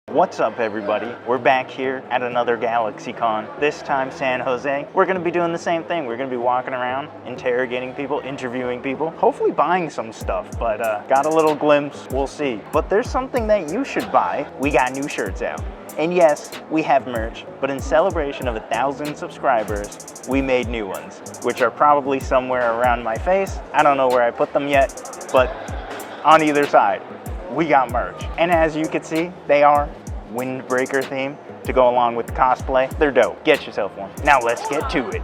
What's up, everybody? We're back here at another GalaxyCon, this time San Jose. We're going to be doing the same thing. We're going to be walking around, interrogating people, interviewing people, hopefully buying some stuff, but got a little glimpse, we'll see. But there's something that you should buy. We got new shirts out. And yes, we have merch, but in celebration of 1,000 subscribers, we made new ones, which are probably somewhere around my face. I don't know where I put them yet, but on either side, we got merch. And as you can see, they are windbreaker theme to go along with the cosplay. They're dope. Get yourself one. Now let's get to it.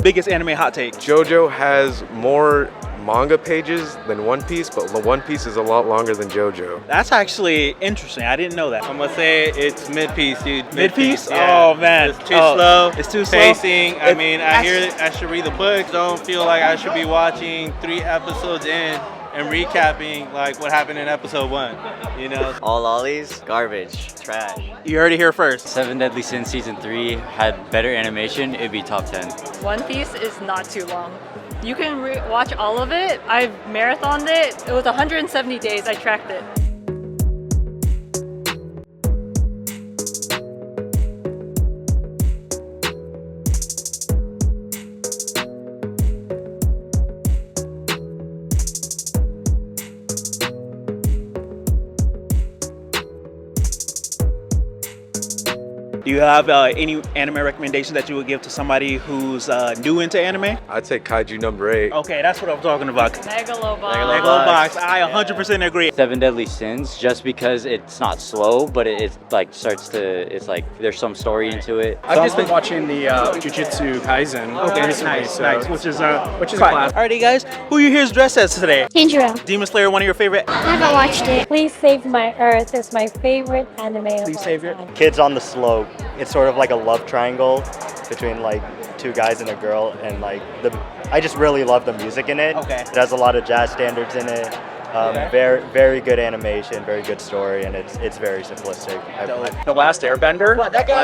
Biggest anime hot take. JoJo has more manga pages than One Piece, but One Piece is a lot longer than JoJo. That's actually interesting. I didn't know that. I'm gonna say it's mid-piece, dude. Mid-piece? Yeah. Oh man. It's too slow. It's too slow. Pacing. I mean, I hear I should read the book. Don't feel like I should be watching 3 episodes in and recapping like what happened in episode 1. You know? All lollies, garbage, trash. You heard it here first. 7 Deadly Sins Season 3 had better animation, it'd be top 10. One Piece is not too long. You can watch all of it. I've marathoned it. It was 170 days. I tracked it. Do you have any anime recommendations that you would give to somebody who's new into anime? I'd say Kaiju number 8. Okay, that's what I'm talking about. Megalobox. Megalobox. I 100% agree. 7 Deadly Sins, just because it's not slow, but it's like starts to, it's like there's some story into it. I've just been watching the Jujutsu Kaisen recently, nice, so, nice. Which is a class. Alrighty, guys. Who you here's dressed as today? Tanjiro. Demon Slayer, one of your favorite? I haven't watched it. Please Save My Earth is my favorite anime. Please save it. Kids on the Slope. It's sort of like a love triangle between like 2 guys and a girl, and like I just really love the music in it. Okay. It has a lot of jazz standards in it. Very, very good animation, very good story, and it's very simplistic. The Last Airbender.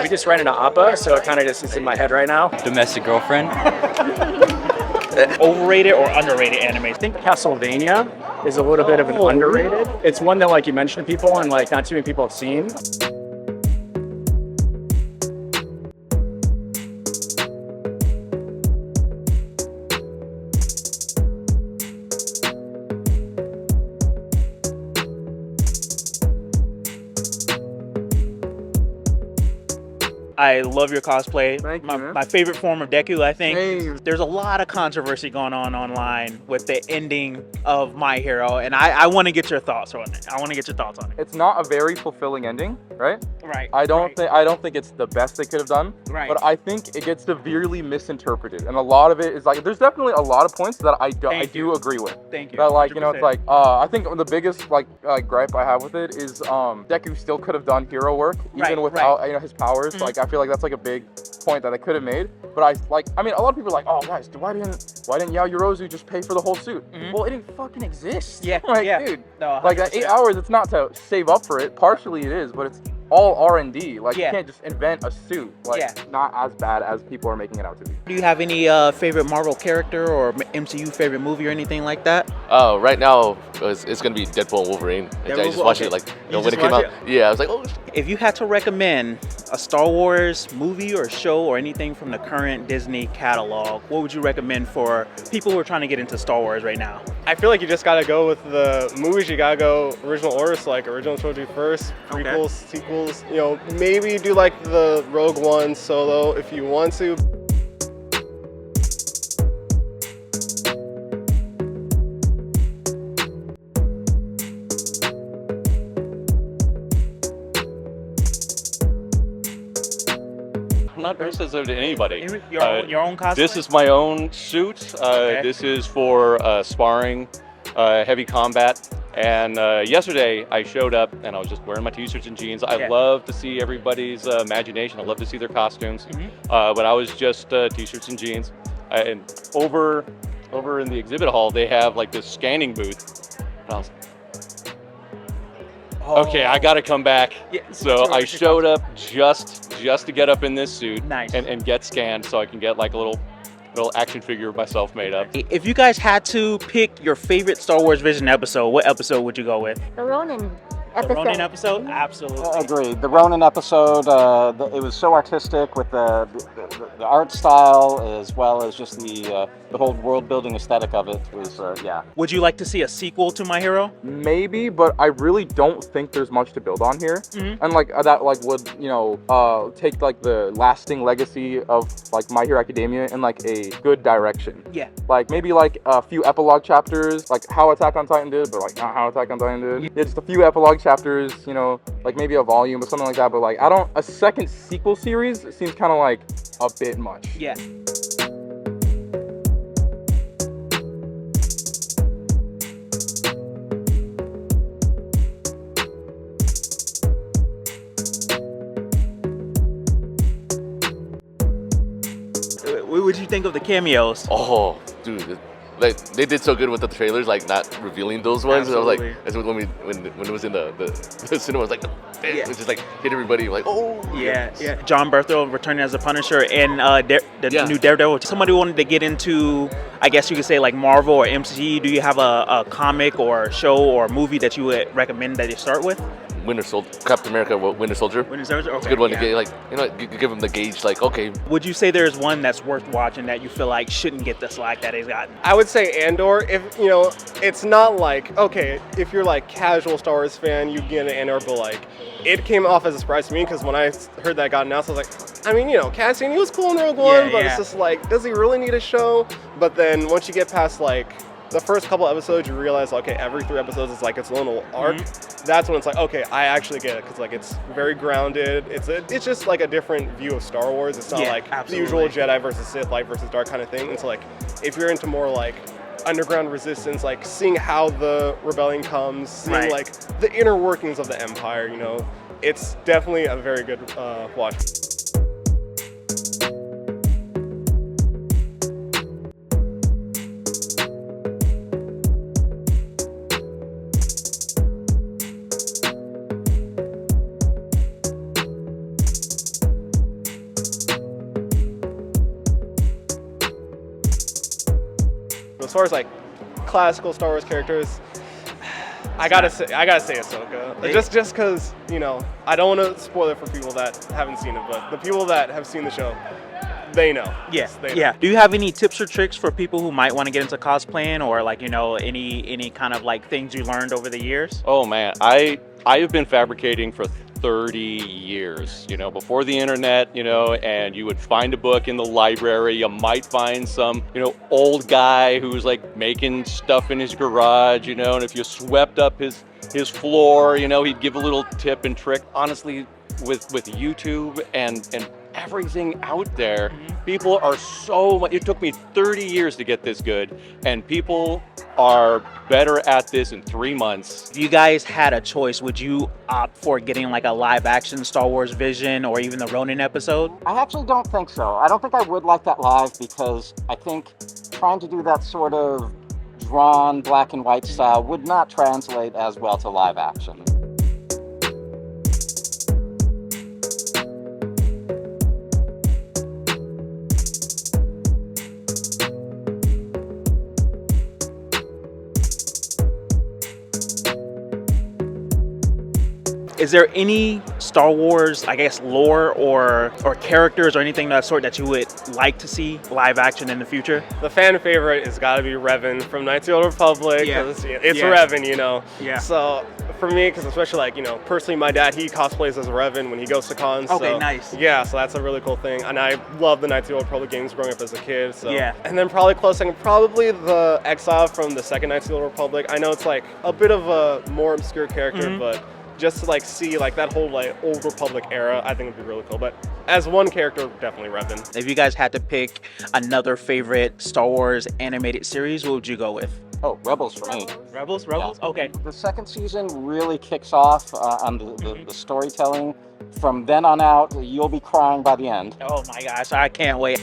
We just ran into Appa, so it kind of just is in my head right now. Domestic Girlfriend. Overrated or underrated anime? I think Castlevania is a little bit of an underrated. It's one that like you mentioned to people and like not too many people have seen. I love your cosplay. Thank you, man. My favorite form of Deku, I think. Same. There's a lot of controversy going on online with the ending of My Hero, and I want to get your thoughts on it. It's not a very fulfilling ending, right? Right. I don't think it's the best they could have done. Right. But I think it gets severely misinterpreted, and a lot of it is like there's definitely a lot of points that I do agree with. Thank you. That like you know 100%. it's like I think the biggest like gripe I have with it is Deku still could have done hero work even without you know his powers. Like I feel like that's like a big point that they could have made. But I mean a lot of people are like, oh guys, why didn't Yaoyorozu just pay for the whole suit? Well, it didn't fucking exist. Yeah. Like yeah. dude, No, like that 8 hours, it's not to save up for it. Partially it is, but it's all R&D. Like you can't just invent a suit. Like not as bad as people are making it out to be. Do you have any favorite Marvel character or MCU favorite movie or anything like that? Right now it's gonna be Deadpool and Wolverine. I just watched it like when it came out. Yeah, I was like, oh. If you had to recommend a Star Wars movie or show or anything from the current Disney catalog, what would you recommend for people who are trying to get into Star Wars right now? I feel like you just gotta go with the movies. You gotta go original order, so like original trilogy first, prequels, sequels. You know, maybe do like the Rogue One solo if you want to. Not very sensitive to anybody. Your own cosplay? This is my own suit. This is for sparring, heavy combat. And yesterday I showed up and I was just wearing my t-shirts and jeans. I love to see everybody's imagination. I love to see their costumes. But I was just t-shirts and jeans. And over in the exhibit hall, they have like this scanning booth. And I was okay, I gotta come back. Yeah, So sure, I sure. showed up just to get up in this suit Nice. and get scanned so I can get like a little action figure of myself made up. If you guys had to pick your favorite Star Wars Vision episode, what episode would you go with? The Ronin The episode. Ronin episode? Absolutely. Agreed. The Ronin episode, it was so artistic with the art style as well as just the whole world building aesthetic of it was, yeah. Would you like to see a sequel to My Hero? Maybe, but I really don't think there's much to build on here. And like that like would, take like the lasting legacy of like My Hero Academia in like a good direction. Yeah. Like maybe like a few epilogue chapters, like how Attack on Titan did, but like not how Attack on Titan did. Yeah, just a few epilogue chapters, like maybe a volume or something like that, but like a second sequel series seems kind of like a bit much. Yeah. What would you think of the cameos? Oh, dude, like they did so good with the trailers, like not revealing those ones. I was like, that's when it was in the cinema, I was like, bam, it just like hit everybody, like, oh. Yeah. John Berthel returning as a Punisher and the new Daredevil. Somebody wanted to get into, I guess you could say like Marvel or MCU. Do you have a comic or show or movie that you would recommend that you start with? Winter Soldier, Captain America, Winter Soldier. Winter Soldier, okay. It's a good one to get, like, give them the gauge, like, okay. Would you say there's one that's worth watching that you feel like shouldn't get the slack that he's gotten? I would say Andor. If it's not like, okay, if you're like casual Star Wars fan, you get an Andor, but like it came off as a surprise to me because when I heard that got announced, I was like, I mean, Cassian, he was cool in Rogue One, but it's just like, does he really need a show? But then once you get past like the first couple episodes, you realize, okay, every 3 episodes is like its own little arc. That's when it's like, okay, I actually get it, because like it's very grounded. It's just like a different view of Star Wars. It's not like the usual Jedi versus Sith, light versus dark kind of thing. And so like, if you're into more like underground resistance, like seeing how the rebellion comes, seeing like the inner workings of the Empire, it's definitely a very good watch. As far as like classical Star Wars characters, I gotta say Ahsoka. Just because I don't want to spoil it for people that haven't seen it, but the people that have seen the show, they know. Yes, they know. yeah. Do you have any tips or tricks for people who might want to get into cosplaying, or like any kind of like things you learned over the years? Oh man, I have been fabricating for 30 years, before the internet, and you would find a book in the library. You might find some, old guy who's like making stuff in his garage, and if you swept up his floor, he'd give a little tip and trick. Honestly, with YouTube and everything out there, people are so much. It took me 30 years to get this good, and people are better at this in 3 months. If you guys had a choice, would you opt for getting like a live action Star Wars Vision or even the Ronin episode? I actually don't think so. I don't think I would like that live because I think trying to do that sort of drawn black and white style would not translate as well to live action. Is there any Star Wars, I guess, lore or characters or anything of that sort that you would like to see live action in the future? The fan favorite has got to be Revan from Knights of the Old Republic. It's Revan, Yeah. So for me, because especially like, personally, my dad, he cosplays as Revan when he goes to cons. Okay, so, nice. Yeah, so that's a really cool thing. And I love the Knights of the Old Republic games growing up as a kid. So. Yeah. And then probably close second, probably the Exile from the second Knights of the Old Republic. I know it's like a bit of a more obscure character, but just to like see like that whole like Old Republic era, I think would be really cool. But as one character, definitely Revan. If you guys had to pick another favorite Star Wars animated series, what would you go with? Oh, Rebels for me. Rebels? Yeah. Okay. The second season really kicks off on the storytelling. From then on out, you'll be crying by the end. Oh my gosh, I can't wait.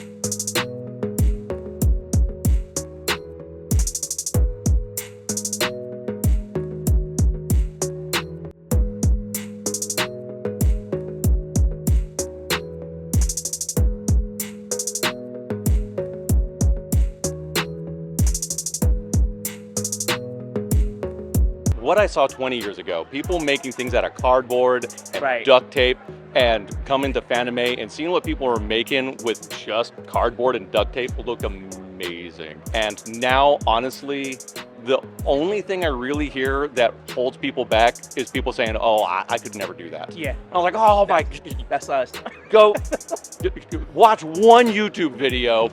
what I saw 20 years ago, people making things out of cardboard and Right. duct tape, and coming to Fanime and seeing what people are making with just cardboard and duct tape will look amazing. And now, honestly, the only thing I really hear that holds people back is people saying, "Oh, I could never do that." Yeah. I'm like, "Oh my, That's us. go watch one YouTube video.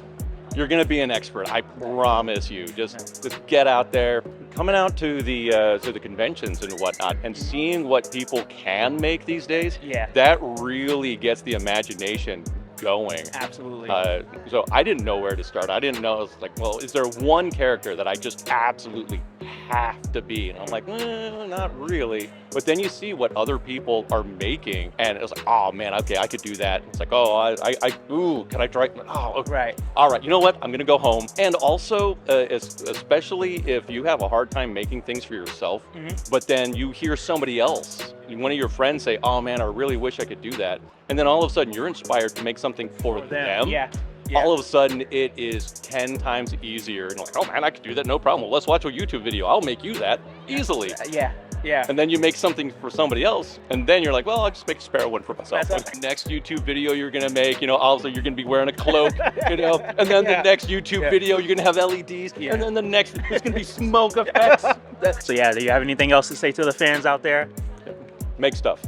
You're gonna be an expert. I promise you. Just get out there, coming out to the conventions and whatnot, and seeing what people can make these days. Yeah. That really gets the imagination going. Absolutely. So I didn't know where to start. I didn't know. I was like, well, is there one character that I just absolutely have to be? And I'm like, not really. But then you see what other people are making, and it's like, oh man, okay, I could do that. It's like, oh, ooh, can I try? Oh, okay. Right. All right, you know what? I'm gonna go home. And also, especially if you have a hard time making things for yourself, but then you hear somebody else, one of your friends say, oh man, I really wish I could do that. And then all of a sudden you're inspired to make something for them. Yeah. All of a sudden it is 10 times easier. And like, oh man, I could do that, no problem. Well, let's watch a YouTube video. I'll make you that easily. Yeah. Yeah. And then you make something for somebody else, and then you're like, well, I'll just make a spare one for myself. Next YouTube video you're gonna make, also you're gonna be wearing a cloak, and then the next YouTube video you're gonna have LEDs, and then the next there's gonna be smoke effects. So yeah, do you have anything else to say to the fans out there? Make stuff.